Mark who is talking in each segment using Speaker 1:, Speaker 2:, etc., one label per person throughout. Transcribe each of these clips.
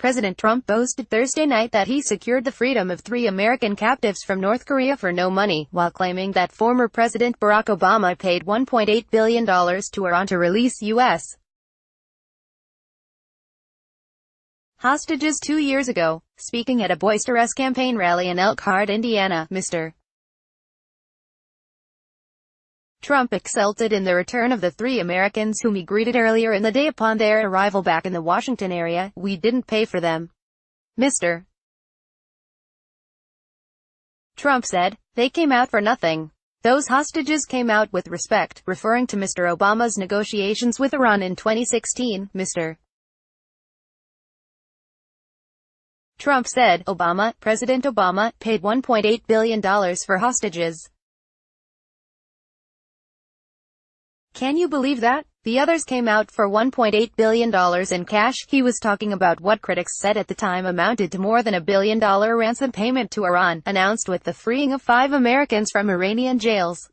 Speaker 1: President Trump boasted Thursday night that he secured the freedom of 3 American captives from North Korea for no money, while claiming that former President Barack Obama paid $1.8 billion to Iran to release U.S. hostages 2 years ago. Speaking at a boisterous campaign rally in Elkhart, Indiana, Mr. Trump exulted in the return of the 3 Americans whom he greeted earlier in the day upon their arrival back in the Washington area. "We didn't pay for them," Mr. Trump said. "They came out for nothing. Those hostages came out with respect," referring to Mr. Obama's negotiations with Iran in 2016. Mr. Trump said, President Obama, paid $1.8 billion for hostages. "Can you believe that? The others came out for $1.8 billion in cash." He was talking about what critics said at the time amounted to more than $1 billion ransom payment to Iran, announced with the freeing of 5 Americans from Iranian jails.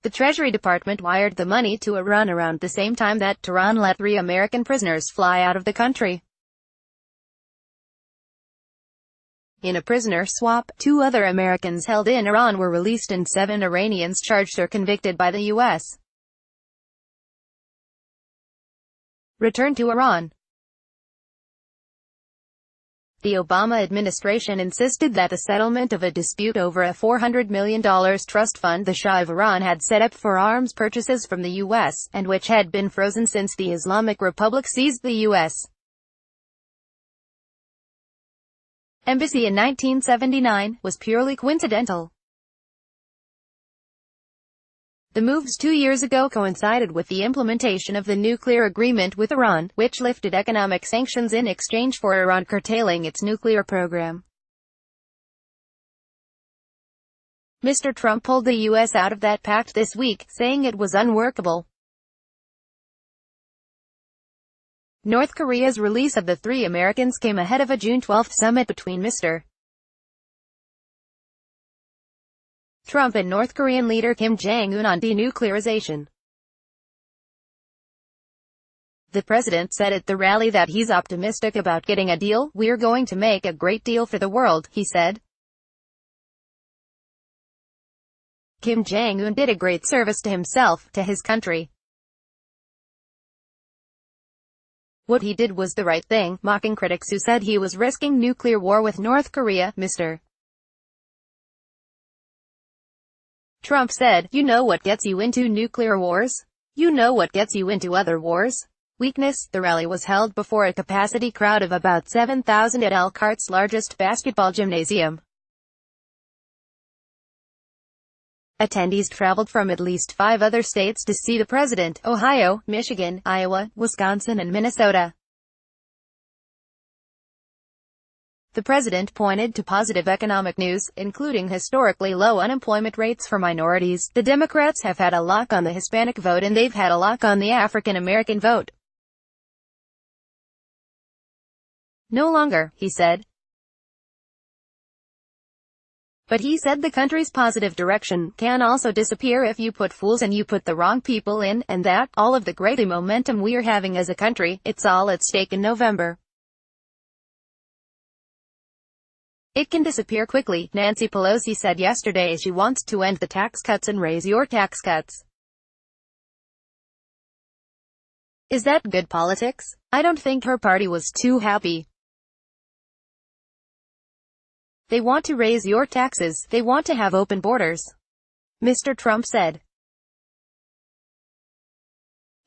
Speaker 1: The Treasury Department wired the money to Iran around the same time that Tehran let 3 American prisoners fly out of the country. In a prisoner swap, 2 other Americans held in Iran were released and 7 Iranians charged or convicted by the U.S. returned to Iran. The Obama administration insisted that the settlement of a dispute over a $400 million trust fund the Shah of Iran had set up for arms purchases from the U.S., and which had been frozen since the Islamic Republic seized the U.S. embassy in 1979, was purely coincidental. The moves 2 years ago coincided with the implementation of the nuclear agreement with Iran, which lifted economic sanctions in exchange for Iran curtailing its nuclear program. Mr. Trump pulled the U.S. out of that pact this week, saying it was unworkable. North Korea's release of the 3 Americans came ahead of a June 12 summit between Mr. Trump and North Korean leader Kim Jong-un on denuclearization. The president said at the rally that he's optimistic about getting a deal. "We're going to make a great deal for the world," he said. Kim Jong-un did a great service to himself, to his country. What he did was the right thing, mocking critics who said he was risking nuclear war with North Korea. Mr. Trump said, "You know what gets you into nuclear wars? You know what gets you into other wars? Weakness." The rally was held before a capacity crowd of about 7,000 at Elkhart's largest basketball gymnasium. Attendees traveled from at least 5 other states to see the president: Ohio, Michigan, Iowa, Wisconsin and Minnesota. The president pointed to positive economic news, including historically low unemployment rates for minorities. "The Democrats have had a lock on the Hispanic vote and they've had a lock on the African American vote. No longer," he said. But he said the country's positive direction can also disappear if you put fools and you put the wrong people in, and that, all of the great momentum we're having as a country, it's all at stake in November. It can disappear quickly, Nancy Pelosi said yesterday. She wants to end the tax cuts and raise your tax cuts. Is that good politics? I don't think her party was too happy. They want to raise your taxes. They want to have open borders, Mr. Trump said.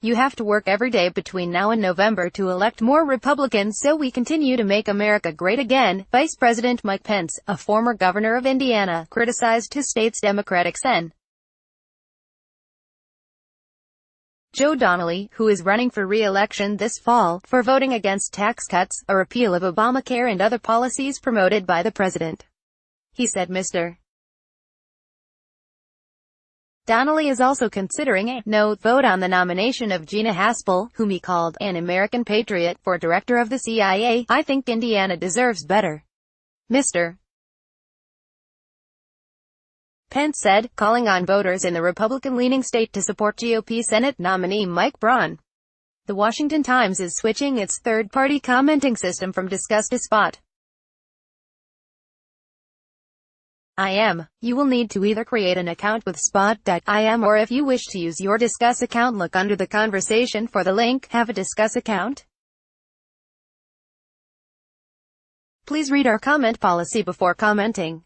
Speaker 1: You have to work every day between now and November to elect more Republicans so we continue to make America great again. Vice President Mike Pence, a former governor of Indiana, criticized his state's Democratic Sen. Joe Donnelly, who is running for re-election this fall, for voting against tax cuts, a repeal of Obamacare and other policies promoted by the president. He said Mr. Donnelly is also considering a no vote on the nomination of Gina Haspel, whom he called an American patriot, for director of the CIA. I think Indiana deserves better, Mr. Pence said, calling on voters in the Republican-leaning state to support GOP Senate nominee Mike Braun. The Washington Times is switching its third-party commenting system from Disqus to Spot. IM. You will need to either create an account with Spot.im, or if you wish to use your Disqus account, look under the conversation for the link. Have a Disqus account? Please read our comment policy before commenting.